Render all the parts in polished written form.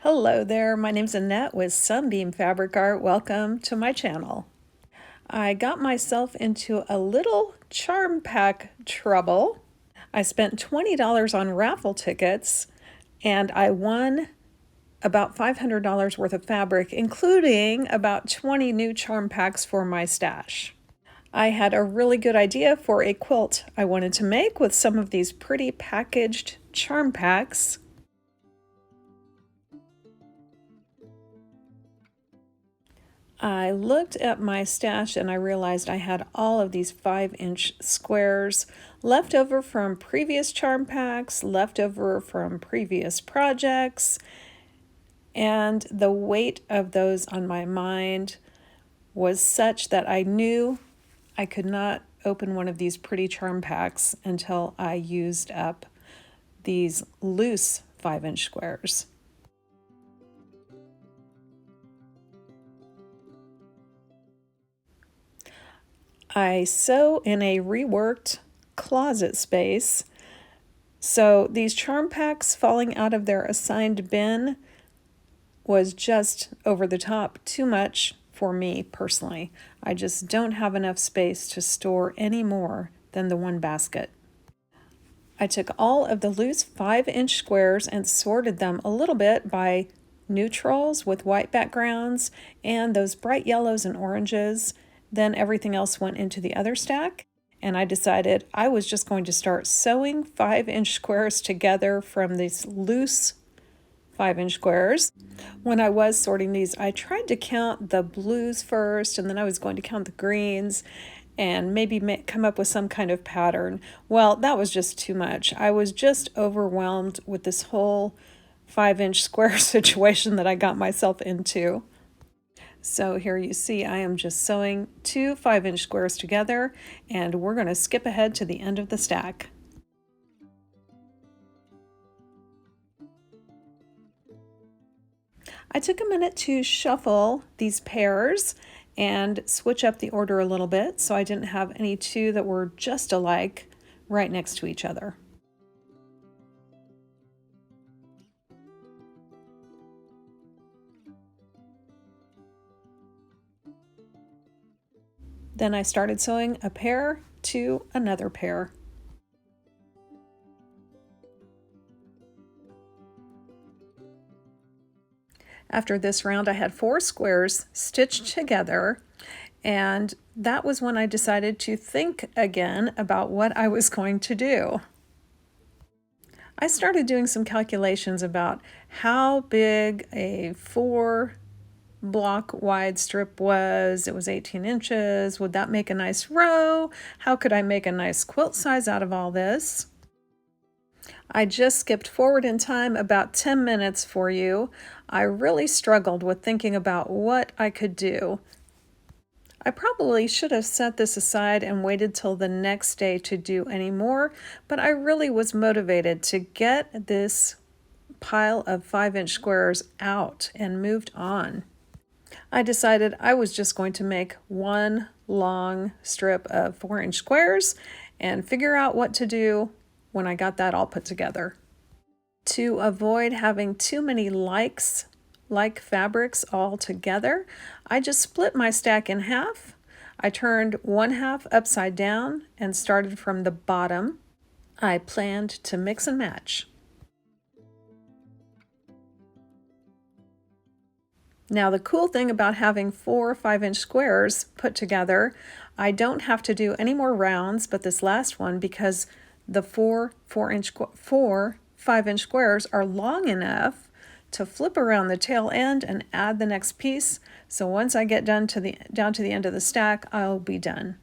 Hello there, my name's Annette with Sunbeam Fabric Art. Welcome to my channel. I got myself into a little charm pack trouble. I spent $20 on raffle tickets and I won about $500 worth of fabric, including about 20 new charm packs for my stash. I had a really good idea for a quilt I wanted to make with some of these pretty packaged charm packs. I looked at my stash and I realized I had all of these 5-inch squares left over from previous charm packs, left over from previous projects, and the weight of those on my mind was such that I knew I could not open one of these pretty charm packs until I used up these loose 5-inch squares. I sew in a reworked closet space, so these charm packs falling out of their assigned bin was just over the top, too much for me personally. I just don't have enough space to store any more than the one basket. I took all of the loose 5-inch squares and sorted them a little bit by neutrals with white backgrounds and those bright yellows and oranges. Then everything else went into the other stack, and I decided I was just going to start sewing 5-inch squares together from these loose 5-inch squares. When I was sorting these, I tried to count the blues first, and then I was going to count the greens and maybe come up with some kind of pattern. Well, that was just too much. I was just overwhelmed with this whole 5-inch square situation that I got myself into. So here you see I am just sewing 2 5-inch squares together, and we're going to skip ahead to the end of the stack. I took a minute to shuffle these pairs and switch up the order a little bit so I didn't have any two that were just alike right next to each other. Then I started sewing a pair to another pair. After this round, I had 4 squares stitched together, and that was when I decided to think again about what I was going to do. I started doing some calculations about how big a 4 block wide strip was. It was 18 inches. Would that make a nice row? How could I make a nice quilt size out of all this? I just skipped forward in time about 10 minutes for you. I really struggled with thinking about what I could do. I probably should have set this aside and waited till the next day to do any more, but I really was motivated to get this pile of 5-inch squares out and moved on. I decided I was just going to make one long strip of 4-inch squares and figure out what to do when I got that all put together. To avoid having too many like fabrics all together, I just split my stack in half. I turned one half upside down and started from the bottom. I planned to mix and match. Now the cool thing about having 4 5-inch squares put together, I don't have to do any more rounds but this last one because the 4 5-inch squares are long enough to flip around the tail end and add the next piece. So once I get down to the end of the stack, I'll be done.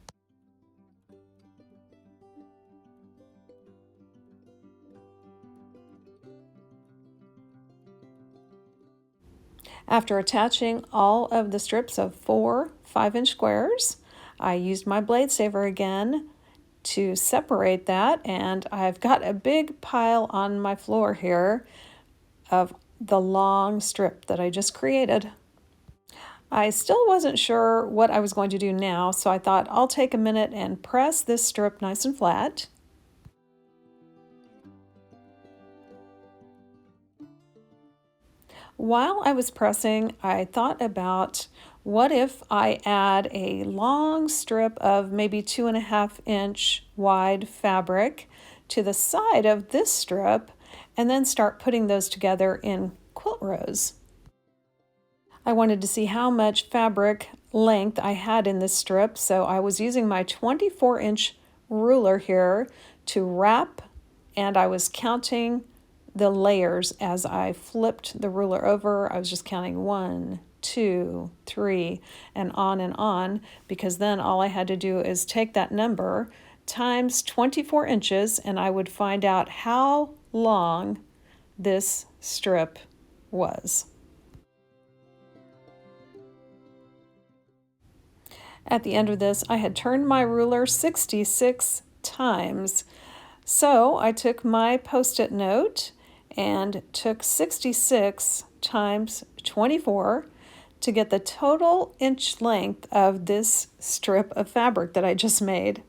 After attaching all of the strips of 4 5-inch squares, I used my blade saver again to separate that, and I've got a big pile on my floor here of the long strip that I just created. I still wasn't sure what I was going to do now, so I thought I'll take a minute and press this strip nice and flat. While I was pressing, I thought about what if I add a long strip of maybe 2.5 inch wide fabric to the side of this strip and then start putting those together in quilt rows. I wanted to see how much fabric length I had in this strip, so I was using my 24-inch ruler here to wrap, and I was counting the layers as I flipped the ruler over. I was just counting 1, 2, 3, and on, because then all I had to do is take that number times 24 inches and I would find out how long this strip was. At the end of this, I had turned my ruler 66 times. So I took my Post-it note and took 66 times 24 to get the total inch length of this strip of fabric that I just made.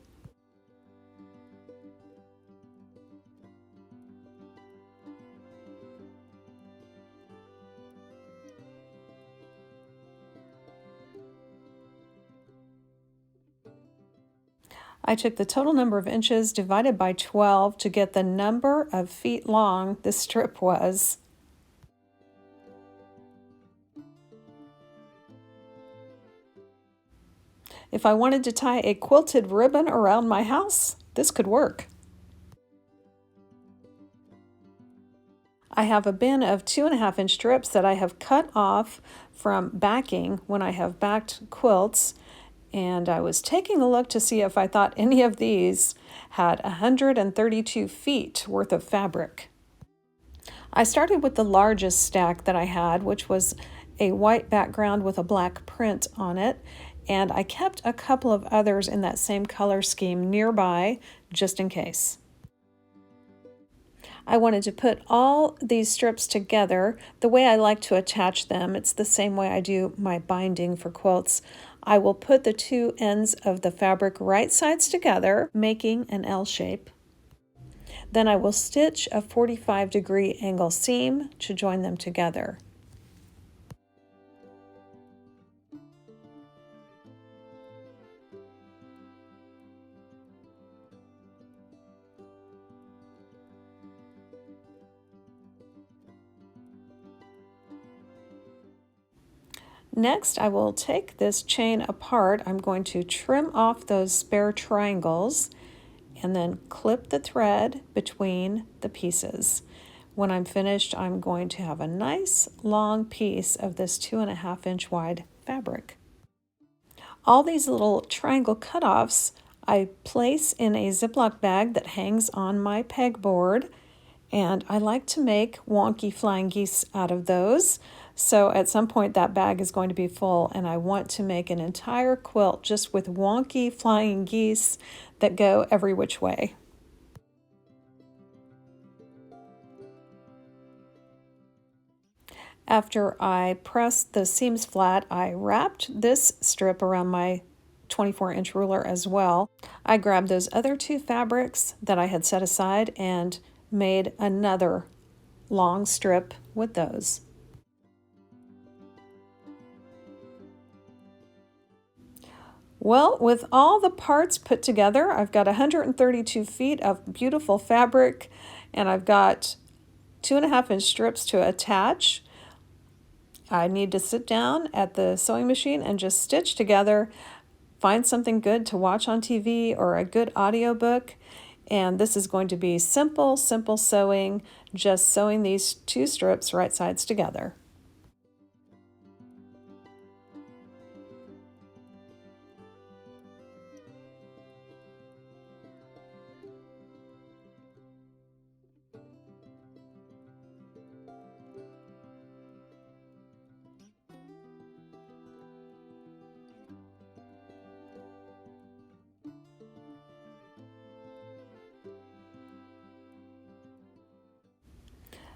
I took the total number of inches divided by 12 to get the number of feet long this strip was. If I wanted to tie a quilted ribbon around my house, this could work. I have a bin of 2.5 inch strips that I have cut off from backing when I have backed quilts, and I was taking a look to see if I thought any of these had 132 feet worth of fabric. I started with the largest stack that I had, which was a white background with a black print on it, and I kept a couple of others in that same color scheme nearby just in case. I wanted to put all these strips together the way I like to attach them. It's the same way I do my binding for quilts. I will put the two ends of the fabric right sides together, making an L shape. Then I will stitch a 45-degree angle seam to join them together. Next, I will take this chain apart. I'm going to trim off those spare triangles and then clip the thread between the pieces. When I'm finished, I'm going to have a nice long piece of this 2.5 inch wide fabric. All these little triangle cutoffs I place in a Ziploc bag that hangs on my pegboard, and I like to make wonky flying geese out of those. So at some point that bag is going to be full, and I want to make an entire quilt just with wonky flying geese that go every which way. After I pressed the seams flat, I wrapped this strip around my 24-inch ruler as well. I grabbed those other two fabrics that I had set aside and made another long strip with those. Well, with all the parts put together, I've got 132 feet of beautiful fabric, and I've got 2.5 inch strips to attach. I need to sit down at the sewing machine and just stitch together, find something good to watch on TV or a good audiobook. And this is going to be simple sewing, just sewing these two strips right sides together.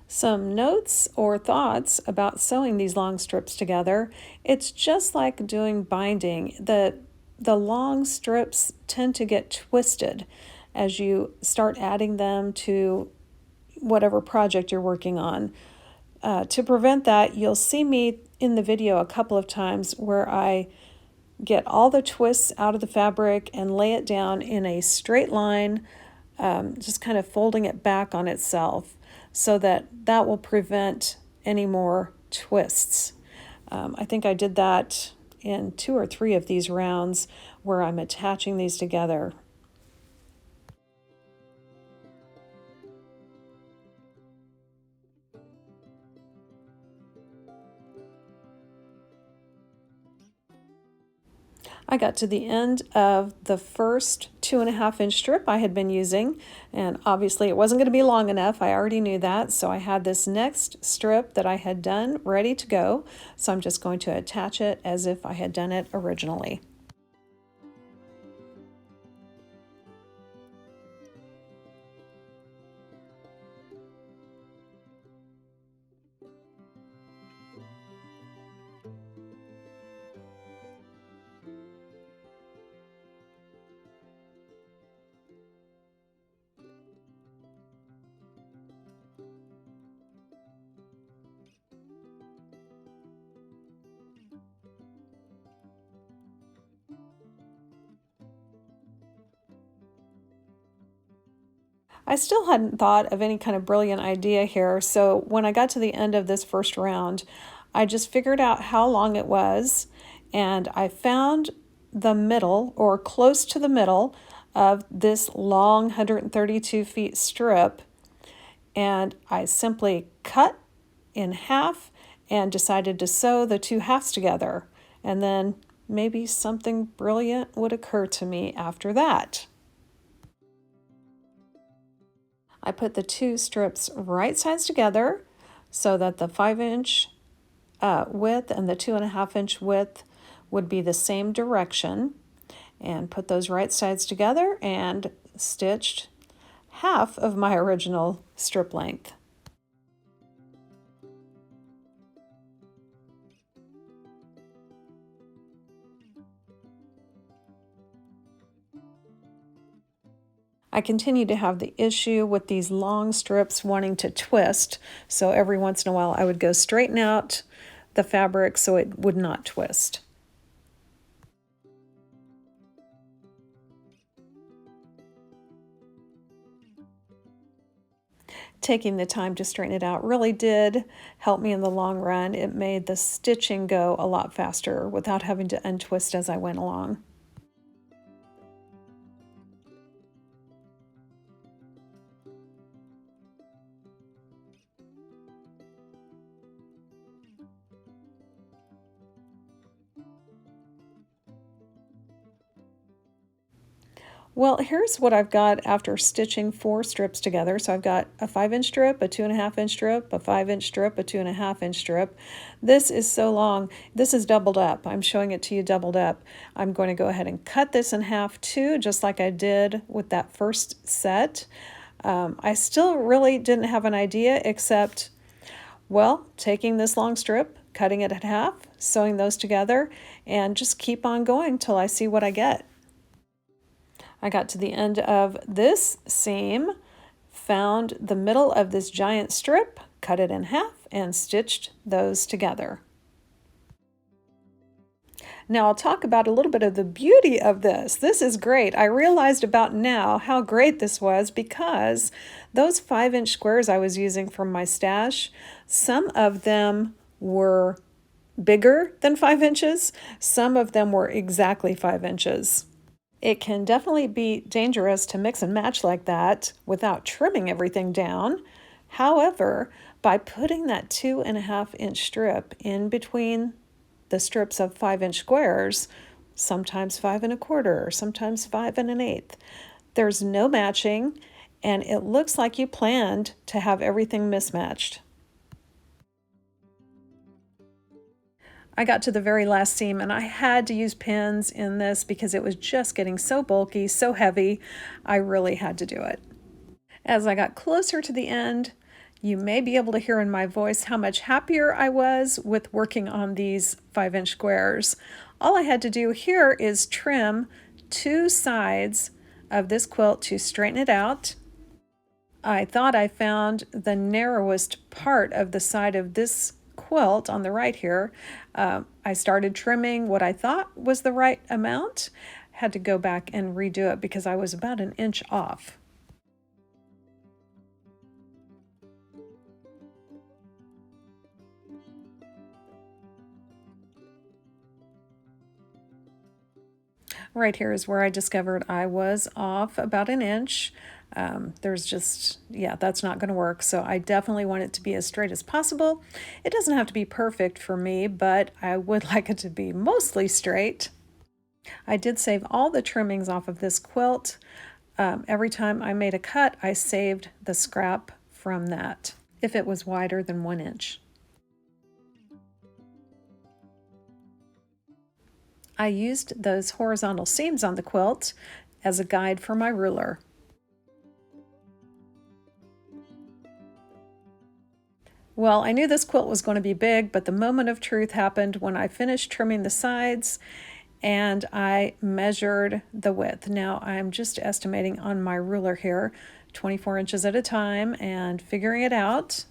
Some notes or thoughts about sewing these long strips together. It's just like doing binding. The long strips tend to get twisted as you start adding them to whatever project you're working on. To prevent that, you'll see me in the video a couple of times where I get all the twists out of the fabric and lay it down in a straight line, just kind of folding it back on itself so that that will prevent any more twists. I think I did that in 2 or 3 of these rounds where I'm attaching these together. I got to the end of the first 2.5-inch strip I had been using, and obviously it wasn't going to be long enough. I already knew that, so I had this next strip that I had done ready to go, so I'm just going to attach it as if I had done it originally. I still hadn't thought of any kind of brilliant idea here, so when I got to the end of this first round, I just figured out how long it was, and I found the middle, or close to the middle, of this long 132 feet strip, and I simply cut in half and decided to sew the 2 halves together, and then maybe something brilliant would occur to me after that. I put the 2 strips right sides together so that the 5-inch width and the 2.5-inch width would be the same direction, and put those right sides together and stitched half of my original strip length. I continue to have the issue with these long strips wanting to twist, so every once in a while I would go straighten out the fabric so it would not twist. Taking the time to straighten it out really did help me in the long run. It made the stitching go a lot faster without having to untwist as I went along. Well, here's what I've got after stitching 4 strips together. So I've got a 5-inch strip, a 2.5-inch strip, a 5-inch strip, a 2.5-inch strip. This is so long. This is doubled up. I'm showing it to you doubled up. I'm going to go ahead and cut this in half too, just like I did with that first set. I still really didn't have an idea except, well, taking this long strip, cutting it in half, sewing those together, and just keep on going till I see what I get. I got to the end of this seam, found the middle of this giant strip, cut it in half, and stitched those together. Now I'll talk about a little bit of the beauty of this. This is great. I realized about now how great this was because those 5-inch squares I was using from my stash, some of them were bigger than 5 inches, some of them were exactly 5 inches. It can definitely be dangerous to mix and match like that without trimming everything down. However, by putting that 2.5-inch strip in between the strips of 5-inch squares, sometimes 5 1/4, sometimes 5 1/8, there's no matching, and it looks like you planned to have everything mismatched. I got to the very last seam and I had to use pins in this because it was just getting so bulky, so heavy. I really had to do it. As I got closer to the end, you may be able to hear in my voice how much happier I was with working on these 5-inch squares. All I had to do here is trim 2 sides of this quilt to straighten it out. I thought I found the narrowest part of the side of this quilt on the right here. I started trimming what I thought was the right amount. Had to go back and redo it because I was about an inch off. Right here is where I discovered I was off about an inch. There's just, yeah, that's not going to work. So I definitely want it to be as straight as possible. It doesn't have to be perfect for me, but I would like it to be mostly straight. I did save all the trimmings off of this quilt. Every time I made a cut, I saved the scrap from that, if it was wider than 1 inch. I used those horizontal seams on the quilt as a guide for my ruler. Well, I knew this quilt was going to be big, but the moment of truth happened when I finished trimming the sides and I measured the width. Now I'm just estimating on my ruler here, 24 inches at a time and figuring it out.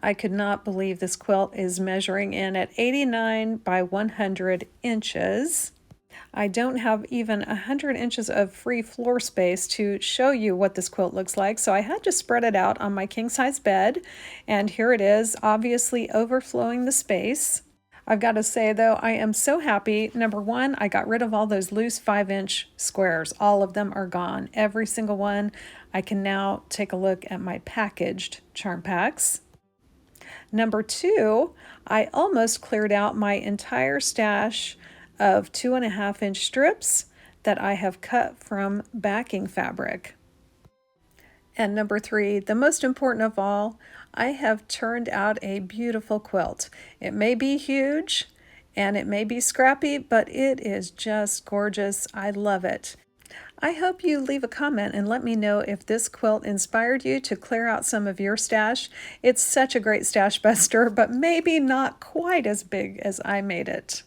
I could not believe this quilt is measuring in at 89 by 100 inches. I don't have even 100 inches of free floor space to show you what this quilt looks like, so I had to spread it out on my king-size bed, and here it is, obviously overflowing the space. I've got to say, though, I am so happy. Number one, I got rid of all those loose 5-inch squares. All of them are gone, every single one. I can now take a look at my packaged charm packs. Number two, I almost cleared out my entire stash of 2.5-inch strips that I have cut from backing fabric. And number three, the most important of all, I have turned out a beautiful quilt. It may be huge and it may be scrappy, but it is just gorgeous. I love it. I hope you leave a comment and let me know if this quilt inspired you to clear out some of your stash. It's such a great stash buster, but maybe not quite as big as I made it.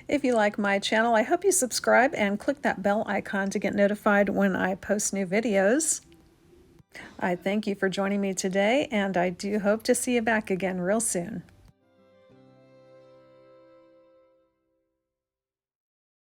If you like my channel, I hope you subscribe and click that bell icon to get notified when I post new videos. I thank you for joining me today, and I do hope to see you back again real soon.